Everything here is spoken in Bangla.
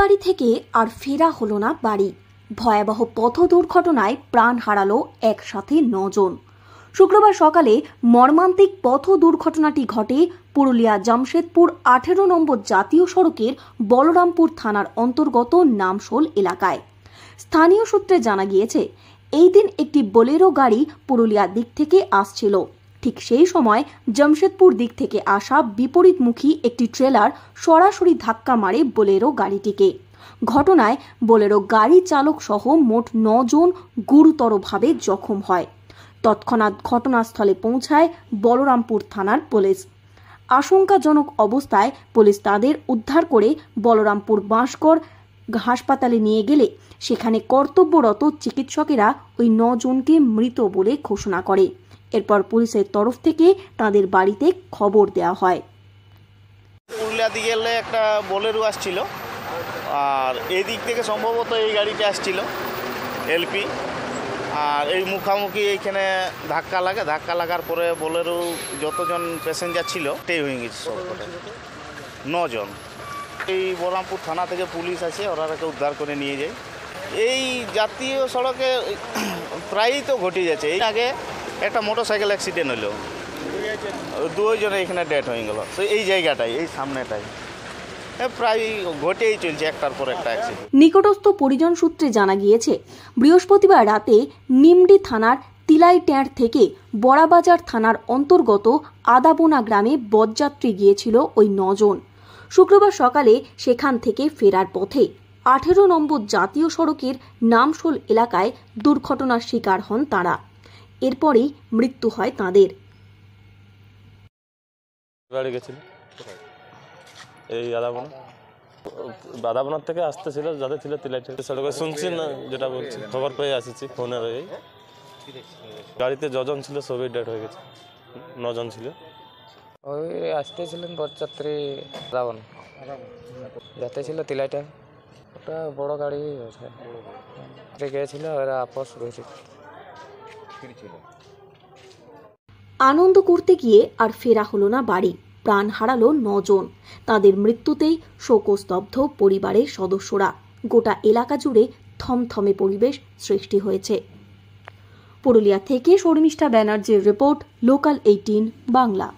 বাড়ি থেকে আর ফেরা হলো না বাড়ি। ভয়াবহ পথ দুর্ঘটনায় প্রাণ হারালো একসাথে 9 জন। শুক্রবার সকালে মর্মান্তিক পথ দুর্ঘটনাটি ঘটে পুরুলিয়া জামশেদপুর 18 নম্বর জাতীয় সড়কের বলরামপুর থানার অন্তর্গত নামশোল এলাকায়। স্থানীয় সূত্রে জানা গিয়েছে, এই দিন একটি বোলেরো গাড়ি পুরুলিয়ার দিক থেকে আসছিল। ঠিক সেই সময় জামশেদপুর দিক থেকে আসা বিপরীতমুখী একটি ট্রেলার সরাসরি ধাক্কা মারে বোলেরো গাড়িটিকে। ঘটনায় বোলেরো গাড়ি চালক সহ মোট 9 জন গুরুতরভাবে জখম হয়। তৎক্ষণাৎ ঘটনাস্থলে পৌঁছায় বলরামপুর থানার পুলিশ। আশঙ্কাজনক অবস্থায় পুলিশ তাদের উদ্ধার করে বলরামপুর বাঁশগড় হাসপাতালে নিয়ে গেলে সেখানে কর্তব্যরত চিকিৎসকেরা ওই 9 জনকে মৃত বলে ঘোষণা করে। এরপর পুলিশের তরফ থেকে তাদের বাড়িতে খবর দেওয়া হয়। পুরুলিয়া দিকে গেলে একটা বোলেরো আসছিল, আর এই দিক থেকে সম্ভবত এই গাড়িটা আসছিল এলপি, আর এই মুখামুখি এইখানে ধাক্কা লাগার পরে বোলেরো যতজন প্যাসেঞ্জার ছিল সেই হয়ে গেছে, সব 9 জন। এই বলরামপুর থানা থেকে পুলিশ আছে, ওরা উদ্ধার করে নিয়ে যায়। এই জাতীয় সড়কে প্রায়ই তো ঘটে যাচ্ছে। এই আগে একটা মোটরসাইকেল অ্যাক্সিডেন্ট হলো, 2 জনের এখানে ডেথ হয়ে গেল। তো এই জায়গাটাই, এই সামনেটাই প্রায় ঘটেই চলছে একটার পর একটা অ্যাক্সিডেন্ট। নিকটস্থ পরিজন সূত্রে জানা গিয়েছে, বৃহস্পতিবার রাতে নিমডি থানার তিলাইট্যাঁড় থেকে বড়াবাজার থানার অন্তর্গত আদাবোনা গ্রামে বরযাত্রী গিয়েছিল ওই 9 জন। শুক্রবার সকালে সেখান থেকে ফেরার পথে 18 নম্বর জাতীয় সড়কের নামশোল এলাকায় দুর্ঘটনার শিকার হন তাঁরা। এরপরেই মৃত্যু হয় তাঁদের। এই আদাবোনার থেকে আসতেছিল, যাদের ছিল তিলাইট্যাঁড় সড়কে। শুনছি না, যেটা বলছি খবর পেয়ে আসিছি ফোনের। এই গাড়িতে যজন ছিল সবই ডেড হয়ে গেছে, 9 জন ছিল। ওই আসতেছিলেন বরযাত্রী আদাবোনা, যাতে ছিল তিলাইট্যাঁড়। ওটা বড় গাড়ি গিয়েছিল, ওরা আপস রয়েছে। আনন্দ করতে গিয়ে আর ফেরা হলো না বাড়ি। প্রাণ হারালো 9 জন। তাদের মৃত্যুতেই শোকস্তব্ধ পরিবারের সদস্যরা। গোটা এলাকা জুড়ে থমথমে পরিবেশ সৃষ্টি হয়েছে। পুরুলিয়া থেকে শর্মিষ্ঠা ব্যানার্জির রিপোর্ট, লোকাল 18 বাংলা।